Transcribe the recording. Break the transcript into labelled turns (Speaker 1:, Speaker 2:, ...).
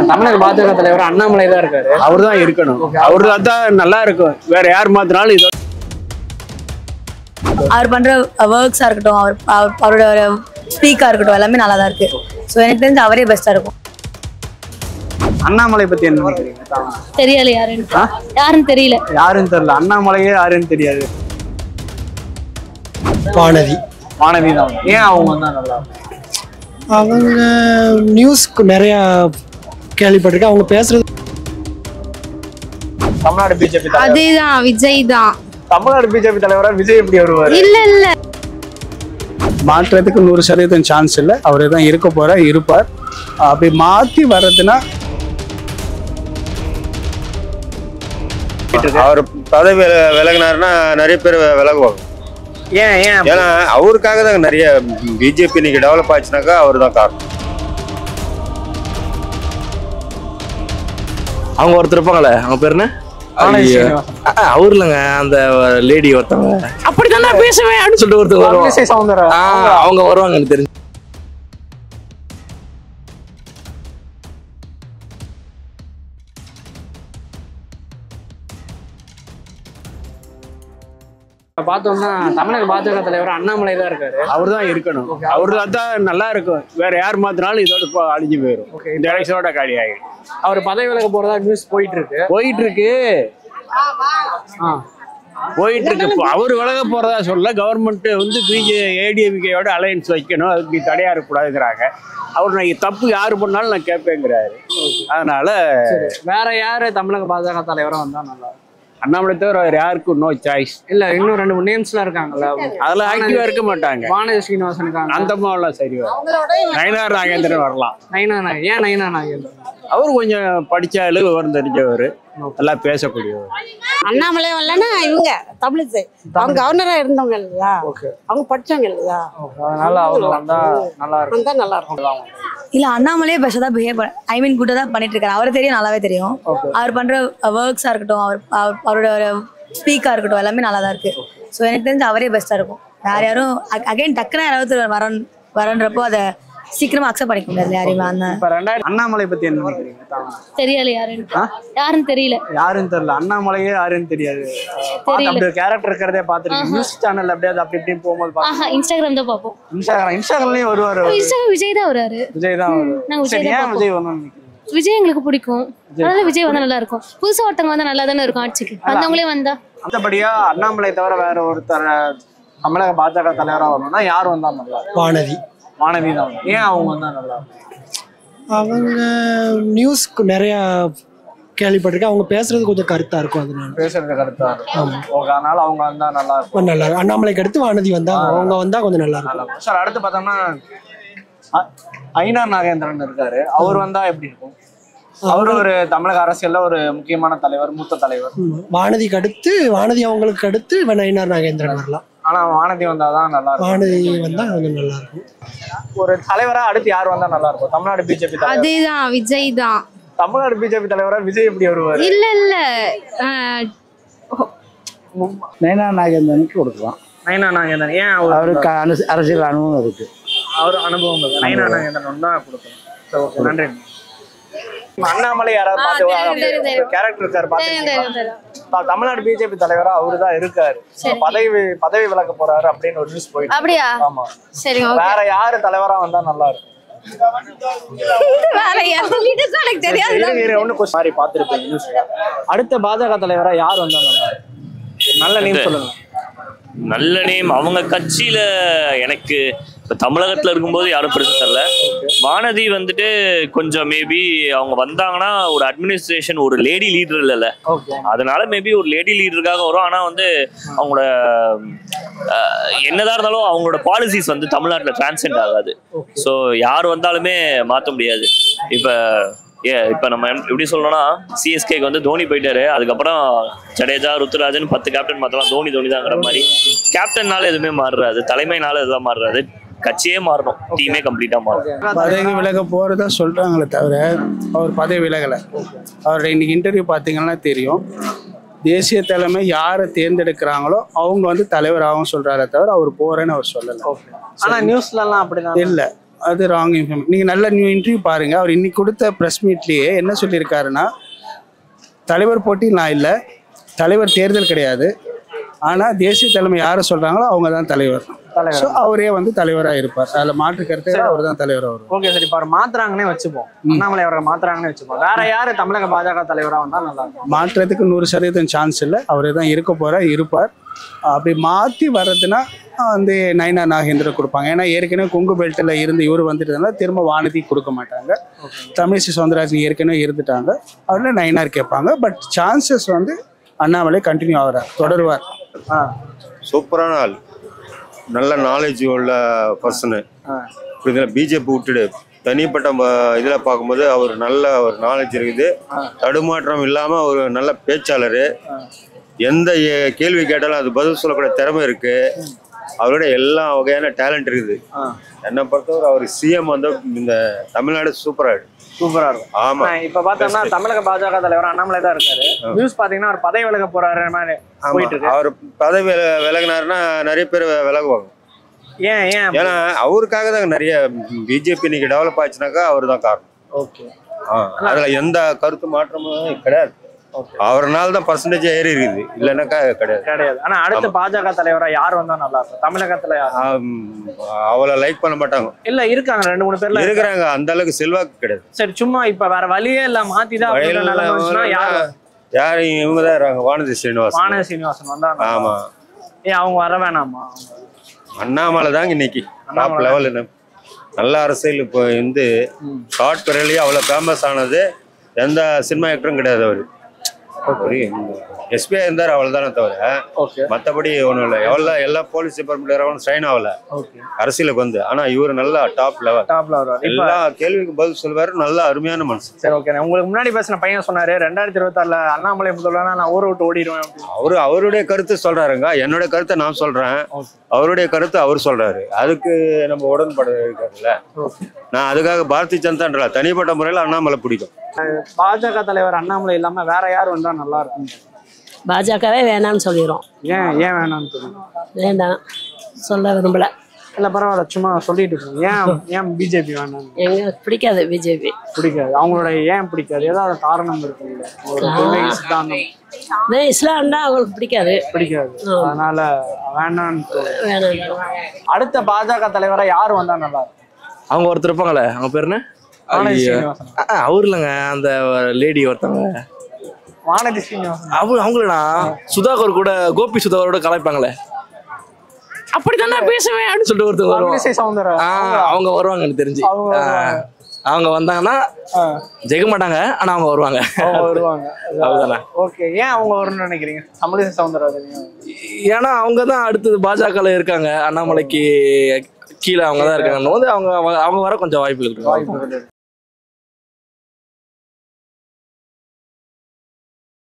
Speaker 1: தமிழக பாஜக தலைவர் அண்ணாமலை தான் இருக்காரு.
Speaker 2: அவர் தான் இருக்கணும். அவர் தான் நல்லா இருக்கும். வேற யார் மாத்தினாலும் இது
Speaker 3: அவர் பண்ற ஒர்க்ஸா இருக்கட்டும், அவரோட ஸ்பீக்கா இருக்கட்டும், எல்லாமே நல்லா தான் இருக்கு. ஸோ எனக்கு தெரிஞ்சு அவரே பெஸ்டா இருக்கும்.
Speaker 1: அண்ணாமலை பத்தி என்ன நினைக்கிறீங்க?
Speaker 4: தெரியல யாருன்னு தெரியல.
Speaker 1: யாருன்னு தெரியல. அண்ணாமலையே யாருன்னு தெரியாது. வானதி தான். ஏன் அவங்க தான் நல்லா?
Speaker 5: அவங்க நியூஸ்க்கு நிறைய கேள்விப்பட்டிருக்கேன். அவங்க பேசுறது
Speaker 1: தமிழ்நாடு பிஜேபி
Speaker 4: அதேதான், விஜய் தான்.
Speaker 1: தமிழ்நாடு பிஜேபி தலைவரா விஜய் எப்படி வருவாரு?
Speaker 4: இல்ல
Speaker 2: மாற்றத்துக்கு 100% சான்ஸ் இல்லை. அவரே தான் இருப்பார். அப்படி மாத்தி வர்றதுன்னா
Speaker 6: அவர் பதவி விலகினாருன்னா நிறைய பேர் விலகுவாங்க. ஏன்னா அவருக்காக தான் நிறைய பிஜேபி இன்னைக்கு டெவலப் ஆச்சுனாக்கா அவர் தான் காரணம்.
Speaker 7: அவங்க ஒருத்தர் இருப்பாங்களே, அவங்க பேர் என்ன? அவரு இல்லைங்க, அந்த லேடி ஒருத்தவங்க அப்படித்தானே பேசுவேன் அப்படின்னு சொல்லிட்டு ஒருத்தர் வருவாங்க. அவங்க வருவாங்க எனக்கு தெரிஞ்சு.
Speaker 1: பார்த்தோம்னா தமிழக பாஜக தலைவர் அண்ணாமலை தான் இருக்காரு.
Speaker 2: அவர் தான் இருக்கணும். அவர் தான் நல்லா இருக்கும். வேற யார் மாத்தினாலும் இதோட அழிஞ்சு போயிடும். இந்த எலெக்ஷனோட காலி ஆகிடும்.
Speaker 1: அவர் பதவி விலக போறதா நியூஸ் போயிட்டு இருக்கு.
Speaker 2: அவர் விலக போறதா சொல்ல கவர்மெண்ட் வந்து ஏடிஎம்கேயோட அலையன்ஸ் வைக்கணும், அதுக்கு தடையா இருக்கக்கூடாதுங்கிறாங்க. அவர் நான் தப்பு யாரு பண்ணாலும் நான் கேட்பேங்கிறாரு. அதனால
Speaker 1: வேற யாரு தமிழக பாஜக தலைவரா வந்தா நல்லா?
Speaker 2: அண்ணாமலை தவிர வேற யாருக்கும் நோ சாய்ஸ்
Speaker 1: இல்ல. இன்னும் 2-3 நேம்ஸ்லாம் இருக்காங்கல்ல,
Speaker 2: அதெல்லாம் ஆக்டிவா இருக்க மாட்டாங்க.
Speaker 1: வானதி ஸ்ரீனிவாசன் இருக்காங்க.
Speaker 2: அந்த மாதிரிலாம் சரி வரும். நயினார் நாகேந்திரன் வரலாம்.
Speaker 1: ஏன் நயினார் நாகேந்திரன்?
Speaker 2: அவர் கொஞ்சம் படிச்சாலும் விவரம் தெரிஞ்சவர், நல்லா பேசக்கூடியவர்.
Speaker 8: அண்ணாமலை வரலன்னா இவங்க தமிழிசை, அவங்க கவர்னரா இருந்தவங்க இல்லையா, அவங்க படிச்சவங்க இல்லையா,
Speaker 1: அதனால அவங்க வந்தா நல்லா இருக்கும்.
Speaker 8: நல்லா இருக்கும்.
Speaker 3: இல்ல, அண்ணாமலையே பெஸ்டா தான் பிஹேவ் குட்டா தான் பண்ணிட்டு இருக்காரு. அவரை தெரியும், நல்லாவே தெரியும். அவர் பண்ற ஒர்க்ஸா இருக்கட்டும், அவரோட ஸ்பீக்கா இருக்கட்டும், எல்லாமே நல்லா தான் இருக்கு. ஸோ எனக்கு தெரிஞ்சு அவரே பெஸ்டா இருக்கும். யாரும் அகைன் டக்குனா யாராவது வரன்றப்போ அதை சீக்கிரமா அக்செப்ட் பண்ணிக்க முடியாது யாரையுமே.
Speaker 1: அண்ணாமலை பத்தி என்ன நினைக்கிறீங்க?
Speaker 4: தெரியல யாருன்னு தெரியல.
Speaker 1: யாருன்னு தெரியல. அண்ணாமலையே யாருன்னு தெரியாது. கேரக்டர் இருக்கிறதே பாத்துருக்கீங்க. நியூஸ் சேனல் அப்படியே அப்படி இப்படி போகும்போது
Speaker 4: இன்ஸ்டாகிராம் தான் பார்ப்போம்.
Speaker 1: இன்ஸ்டாகிராம்லயும் வருவாரு.
Speaker 4: விஜய் தான் வராரு.
Speaker 1: விஜய் தான் விஜய் வரணும்னு நினைக்கிறேன்.
Speaker 4: விஜய் எங்களுக்கு பிடிக்கும், அதனால விஜய் வந்தா நல்லா இருக்கும். புதுசா ஒருத்தவங்க வந்தா நல்லா தானே இருக்கும் ஆட்சிக்கு. வந்தவங்களே வந்தா.
Speaker 1: மற்றபடியா அண்ணாமலை தவிர வேற ஒருத்தர் தமிழக பாஜக தலைவரா வரணும்னா யார் வந்தா நல்லா? வானதி தான். ஏன் அவங்க வந்தா நல்லா?
Speaker 5: அவங்க நியூஸ்க்கு நிறைய கேள்விப்பட்டிருக்கேன். அவங்க பேசுறது கொஞ்சம் கருத்தா இருக்கும். அதனால
Speaker 1: பேசுறது கருத்தா இருக்கும். அதனால அவங்க வந்தா நல்லா இருக்கும்.
Speaker 5: நல்லா இருக்கும். அண்ணாமலைக்கு அடுத்து வானதி வந்தா, அவங்க வந்தா கொஞ்சம் நல்லா இருக்கும்.
Speaker 1: சார், அடுத்து பார்த்தோம்னா நயினார் நாகேந்திரன் இருக்காரு. அவர் வந்தா எப்படி இருக்கும்? அவரு ஒரு தமிழக அரசியல்ல ஒரு முக்கியமான தலைவர், மூத்த தலைவர்.
Speaker 5: வானதி அவங்களுக்கு அடுத்து நயினார் நாகேந்திரன் வரலாம்.
Speaker 1: ஆனா வானதி வந்தாதான் நல்லா இருக்கும்.
Speaker 5: வானதி வந்தா கொஞ்சம் நல்லா இருக்கும்.
Speaker 1: ஒரு தலைவரா அடுத்து யார் வந்தா நல்லா இருக்கும்? தமிழ்நாடு பிஜேபி தலைவர்
Speaker 4: அதேதான், விஜய் தான்.
Speaker 1: தமிழ்நாடு பிஜேபி தலைவரா விஜய் எப்படி வருவாரு?
Speaker 4: இல்ல
Speaker 9: நயினார் நாகேந்திரனுக்கு கொடுக்கலாம்.
Speaker 1: நயினார் நாகேந்திரன். ஏன்
Speaker 9: அவருக்கு அரசியல் அனுபவம் இருக்கு.
Speaker 1: அவர் அனுபவம் நயினார் நாகேந்திரன் தான் கொடுக்கணும். நன்றி. அண்ணாமலை யாராவது கேரக்டர் இருக்காரு பாத்தீங்கன்னா, தமிழ்நாடு பிஜேபி தலைவரா அவருதான் இருக்காரு. பதவி விலக போறாரு அப்படின்னு ஒரு நியூஸ் போயிட்டு.
Speaker 4: அப்படியா?
Speaker 1: ஆமா. சரி, வேற யாரு தலைவரா வந்தா நல்லா இருக்கும்? அடுத்த பாஜக தலைவரா யார் வந்தா நல்லா இருக்கும்? நல்ல நேம் சொல்லுங்க.
Speaker 10: நல்ல நேம் அவங்க கட்சியில எனக்கு இப்போ தமிழகத்தில் இருக்கும்போது யாரும் பெருசு தரல. வானதி வந்துட்டு கொஞ்சம் மேபி அவங்க வந்தாங்கன்னா ஒரு அட்மினிஸ்ட்ரேஷன், ஒரு லேடி லீடர் இல்லைல்ல, அதனால மேபி ஒரு லேடி லீடருக்காக வரும். ஆனால் வந்து அவங்களோட என்னதான் இருந்தாலும் அவங்களோட பாலிசிஸ் வந்து தமிழ்நாட்டில் டிரான்சென்ட் ஆகாது. ஸோ யார் வந்தாலுமே மாற்ற முடியாது. இப்போ நம்ம எப்படி சொல்லணும்னா, சிஎஸ்கேக்கு வந்து தோனி போயிட்டாரு, அதுக்கப்புறம் ஜடேஜா, ருத்துராஜன் 10 கேப்டன் மாற்றலாம். தோனி தாங்கிற மாதிரி கேப்டன்னால எதுவுமே மாறுறாது, தலைமைனால எதுவும் மாறுறாது. கட்சியே மாறணும், டீமே கம்ப்ளீட்டா மாறும்.
Speaker 2: பதவி விலக போறதா சொல்றாங்களே தவிர அவர் பதவி விலகலை. அவருடைய இன்னைக்கு இன்டர்வியூ பார்த்தீங்கன்னா தெரியும். தேசிய தலைமை யாரை தேர்ந்தெடுக்கிறாங்களோ அவங்க வந்து தலைவராகவும் சொல்றாரே தவிர அவர் போறேன்னு அவர் சொல்லலை.
Speaker 1: ஆனா நியூஸ்ல எல்லாம் அப்படிதான்
Speaker 2: இல்லை. அது ராங் இன்ஃபர்மேஷன். நீங்கள் நல்ல நியூ இன்டர்வியூ பாருங்கள். அவர் இன்னைக்கு கொடுத்த ப்ரெஸ் மீட்லேயே என்ன சொல்லியிருக்காருன்னா, தலைவர் போட்டி நான் இல்லை, தலைவர் தேர்தல் கிடையாது, ஆனால் தேசிய தலைமை யாரை சொல்கிறாங்களோ அவங்க தான் தலைவர். ஸோ அவரே வந்து தலைவராக இருப்பார். அதில் மாற்று கருத்து அவர் தான் தலைவராக வரும்.
Speaker 1: Okay sir. இப்போ அவர் மாத்துறாங்கன்னே வச்சுப்போம், அண்ணாமலை அவரை மாத்துறாங்கன்னே வச்சுப்போம், வேற யாரு தமிழக பாஜக தலைவராக வந்தால் நல்லா இருக்கும்?
Speaker 2: மாற்றத்துக்கு 100% சான்ஸ் இல்லை. அவரே தான் இருப்பார். அப்படி மாற்றி வர்றதுன்னா வந்து நயினா நாகேந்திரன் கொடுப்பாங்க. ஏன்னா ஏற்கனவே கொங்கு பெல்ட்டில் இருந்து இவர் வந்துட்டதுனால திரும்ப வானதி கொடுக்க மாட்டாங்க. தமிழிசை சவுந்தரராஜன் ஏற்கனவே இருந்துட்டாங்க, அதில் நயினார் கேட்பாங்க. பட் சான்சஸ் வந்து அண்ணாமலை கண்டினியூ ஆகிறார், தொடருவார்.
Speaker 6: சூப்பரான ஆள், நல்ல நாலேஜ் உள்ள பர்சனு. இதில் பிஜேபி விட்டுடு தனிப்பட்ட இதில் பார்க்கும்போது அவர் நல்ல ஒரு நாலேஜ் இருக்குது, தடுமாற்றம் இல்லாமல் ஒரு நல்ல பேச்சாளர். எந்த கேள்வி கேட்டாலும் அது பதில் சொல்லக்கூடிய திறமை இருக்கு. அவரோட எல்லா வகையான டேலண்ட் இருக்குது. என்னை பொறுத்தவரை அவர் சிஎம் வந்து இந்த தமிழ்நாடு சூப்பரா இருக்கும். ஆமா,
Speaker 1: இப்ப பார்த்தோம்னா தமிழக பாஜக தலைவர் அண்ணாமலை தான் இருக்காரு. நியூஸ் பாத்தீங்கன்னா அவர் பதவி விலக போறாரு மாதிரி போயிட்டு இருக்கு.
Speaker 6: அவர் பதவி விலகினாருன்னா நிறைய பேர் விலகுவாங்க. ஏன்னா அவருக்காக தான் நிறைய பிஜேபி இன்னைக்கு டெவலப் ஆச்சுனாக்கா அவர் தான் காரணம்.
Speaker 1: ஓகே,
Speaker 6: அதுல எந்த கருத்து மாற்றமும் கிடையாது. அவர்னால தான் பர்சன்டேஜ் ஏறி இருக்குது, இல்லைன்னாக்கா கிடையாது.
Speaker 1: ஆனா அடுத்த பாஜக தலைவரா யார் வந்தா நல்லா இருக்கும் தமிழகத்துல?
Speaker 6: அவளை லைக் பண்ண மாட்டாங்க.
Speaker 1: இல்ல இருக்காங்க, 2-3 பேர்ல
Speaker 6: இருக்கிறாங்க, அந்த அளவுக்கு செல்வாக்கு கிடையாது.
Speaker 1: சரி, சும்மா இப்ப வேற வழியே இல்ல மாத்திதான்
Speaker 6: யாரு இவங்க தான் இருக்காங்க. வானதி சீனிவாசன்
Speaker 1: வந்தா.
Speaker 6: ஆமா,
Speaker 1: அவங்க வர வேணாமா?
Speaker 6: அண்ணாமலை தாங்க இன்னைக்கு டாப் லெவல். நல்ல அரசியல். இப்போ வந்து ஷார்ட் பீரியட்லயே அவ்வளவு ஃபேமஸ் ஆனது எந்த சினிமா ஆக்டரும் கிடையாது. அவரு எஸ்பிஐ இருந்தார், அவள் தானே தவிர மற்றபடி ஒன்றும் இல்லை. எவ்வளோ எல்லா போலீஸ் டிபார்ட்மெண்ட் ஸ்ட்ரைன் ஆகல அரசியலுக்கு வந்து. ஆனா இவரு நல்லா டாப் லெவல். எல்லா கேள்விக்கும் பதில் சொல்வாரு, நல்ல அருமையான மனுஷன்.
Speaker 1: சரி, ஓகே. உங்களுக்கு முன்னாடி பேசின பையன் சொன்னாரு 2026 அண்ணாமலை முதல்வனா நான் ஊரை விட்டு ஓடிடுவேன்.
Speaker 6: அவருடைய கருத்து சொல்றாருங்க, என்னுடைய கருத்தை நான் சொல்றேன், அவருடைய கருத்து அவர் சொல்றாரு. அதுக்கு நம்ம உடன்பட இருக்காருல்ல. நான் அதுக்காக பாரதிய ஜனதான்ற தனிப்பட்ட முறையில் அண்ணாமலை பிடிக்கும்.
Speaker 1: பாஜக தலைவர் அண்ணாமலை இல்லாம வேற யார் வந்தா நல்லா இருக்கும்?
Speaker 8: பாஜகவே வேணாம்னு சொல்லிடுறோம்.
Speaker 1: ஏன் வேணாம்னு சொல்லுங்க?
Speaker 8: வேண்டாம், சொல்ல விரும்பல.
Speaker 1: இல்ல பரவாயில்ல, சும்மா சொல்லிட்டு இருக்கோம். ஏன் பிஜேபி வேணாம்?
Speaker 8: எங்க பிடிக்காது, பிஜேபி
Speaker 1: பிடிக்காது. அவங்களோட ஏன் பிடிக்காது? ஏதாவது காரணம் இருக்குல்ல?
Speaker 8: இஸ்லாம்னா அவங்களுக்கு பிடிக்காது.
Speaker 1: அதனால வேணாம். அடுத்த பாஜக தலைவரா யார் வந்தா நல்லா இருக்கும்?
Speaker 7: அவங்க ஒருத்தர் இருப்பாங்களே, அவங்க பேர் என்ன? அவரு இல்லைங்க, அந்த லேடி ஒருத்தவங்க
Speaker 1: வானதி சீனிவாசன்.
Speaker 7: அவங்களா சுதாகர் கூட, கோபி சுதாகரோட கலாய்ப்பாங்களே, அப்படித்தானே பேசுவேன் அப்படின்னு சொல்லிட்டு ஒருத்தர் வருவாங்க. அவங்க வருவாங்க எனக்கு தெரிஞ்சு. அவங்க வந்தாங்கன்னா ஜெயிக்க மாட்டாங்க, ஆனா அவங்க வருவாங்க.
Speaker 1: அவ்வளவுதானே. ஓகே, ஏன் அவங்க வரும்னு நினைக்கிறீங்க? தமிழிசை சவுந்தரராஜன்.
Speaker 7: ஏன்னா அவங்க தான் அடுத்தது பாஜகல இருக்காங்க, அண்ணாமலைக்கு கீழே அவங்க தான் இருக்காங்க. அவங்க வர கொஞ்சம் வாய்ப்புகள் இருக்கு.